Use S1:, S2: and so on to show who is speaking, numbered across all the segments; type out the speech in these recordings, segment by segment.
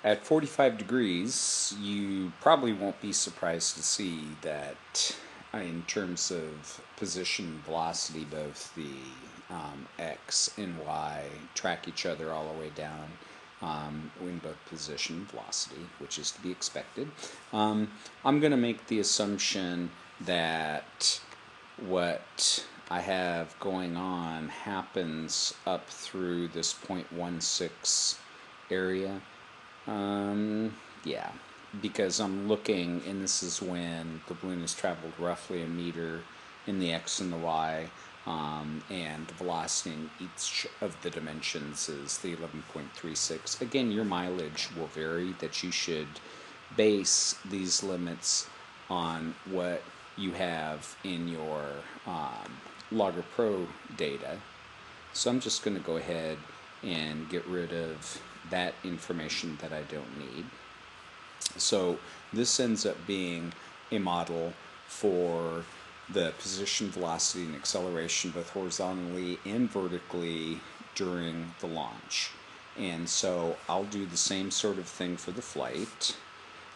S1: At 45 degrees, you probably won't be surprised to see that in terms of position velocity, both the X and Y track each other all the way down in both position velocity, which is to be expected. I'm going to make the assumption that what I have going on happens up through this 0.16 area. Yeah, because I'm looking, and this is when the balloon has traveled roughly a meter in the X and the Y, and the velocity in each of the dimensions is the 11.36. Again, your mileage will vary, that you should base these limits on what you have in your Logger Pro data. So I'm just going to go ahead and get rid of that information that I don't need. So this ends up being a model for the position, velocity, and acceleration both horizontally and vertically during the launch. And so I'll do the same sort of thing for the flight,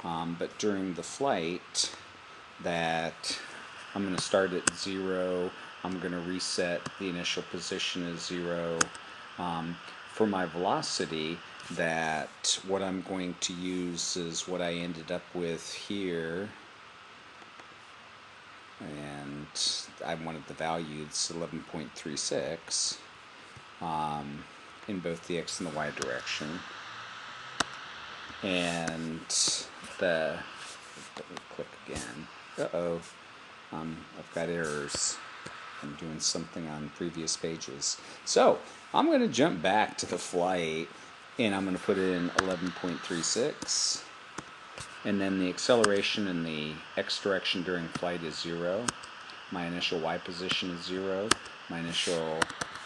S1: but during the flight that I'm going to start at 0. I'm going to reset the initial position as 0. For my velocity, that what I'm going to use is what I ended up with here, and I wanted the value, it's 11.36 in both the X and the Y direction. And the, let me click again. I've got errors. I'm doing something on previous pages. So I'm going to jump back to the flight, and I'm going to put it in 11.36. And then the acceleration in the X direction during flight is 0. My initial Y position is 0. My initial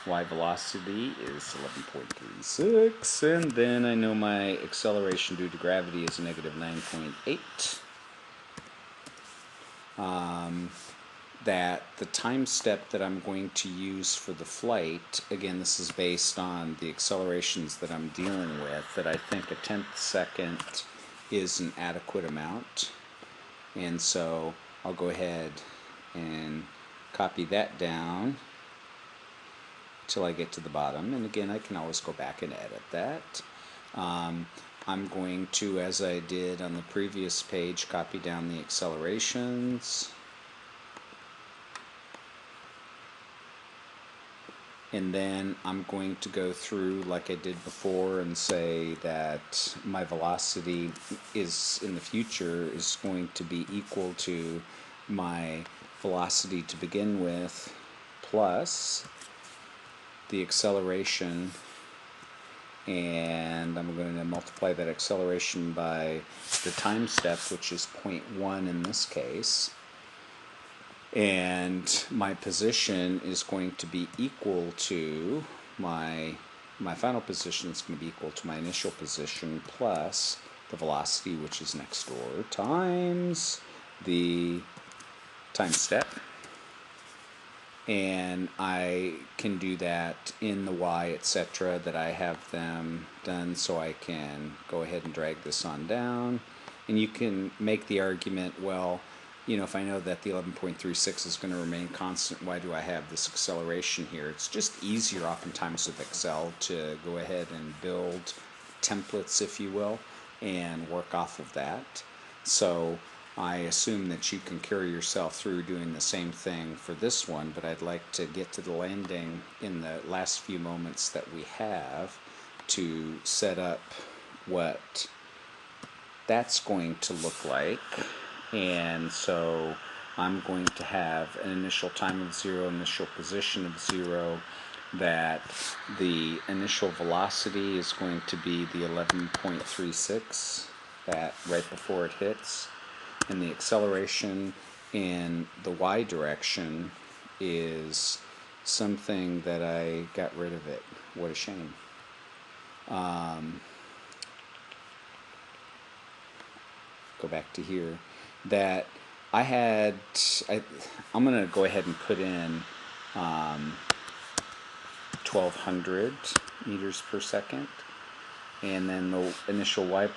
S1: Y velocity is 11.36. And then I know my acceleration due to gravity is negative 9.8. That the time step that I'm going to use for the flight, again, this is based on the accelerations that I'm dealing with, that I think a 1/10 second is an adequate amount. And so I'll go ahead and copy that down till I get to the bottom. And again, I can always go back and edit that. I'm going to, as I did on the previous page, copy down the accelerations. And then I'm going to go through like I did before and say that my velocity is in the future is going to be equal to my velocity to begin with plus the acceleration, and I'm going to multiply that acceleration by the time step, which is 0.1 in this case. And my position is going to be equal to my final position is going to be equal to my initial position plus the velocity, which is next door, times the time step. And I can do that in the Y, etc., that I have them done, so I can go ahead and drag this on down. And you can make the argument, well, you know, if I know that the 11.36 is going to remain constant, why do I have this acceleration here? It's just easier oftentimes with Excel to go ahead and build templates, if you will, and work off of that. So I assume that you can carry yourself through doing the same thing for this one, but I'd like to get to the landing in the last few moments that we have to set up what that's going to look like. And so I'm going to have an initial time of 0, initial position of 0, that the initial velocity is going to be the 11.36, that right before it hits, and the acceleration in the Y direction is something that I got rid of it. What a shame. Go back to here. That I had, I'm going to go ahead and put in 1200 meters per second, and then the initial Y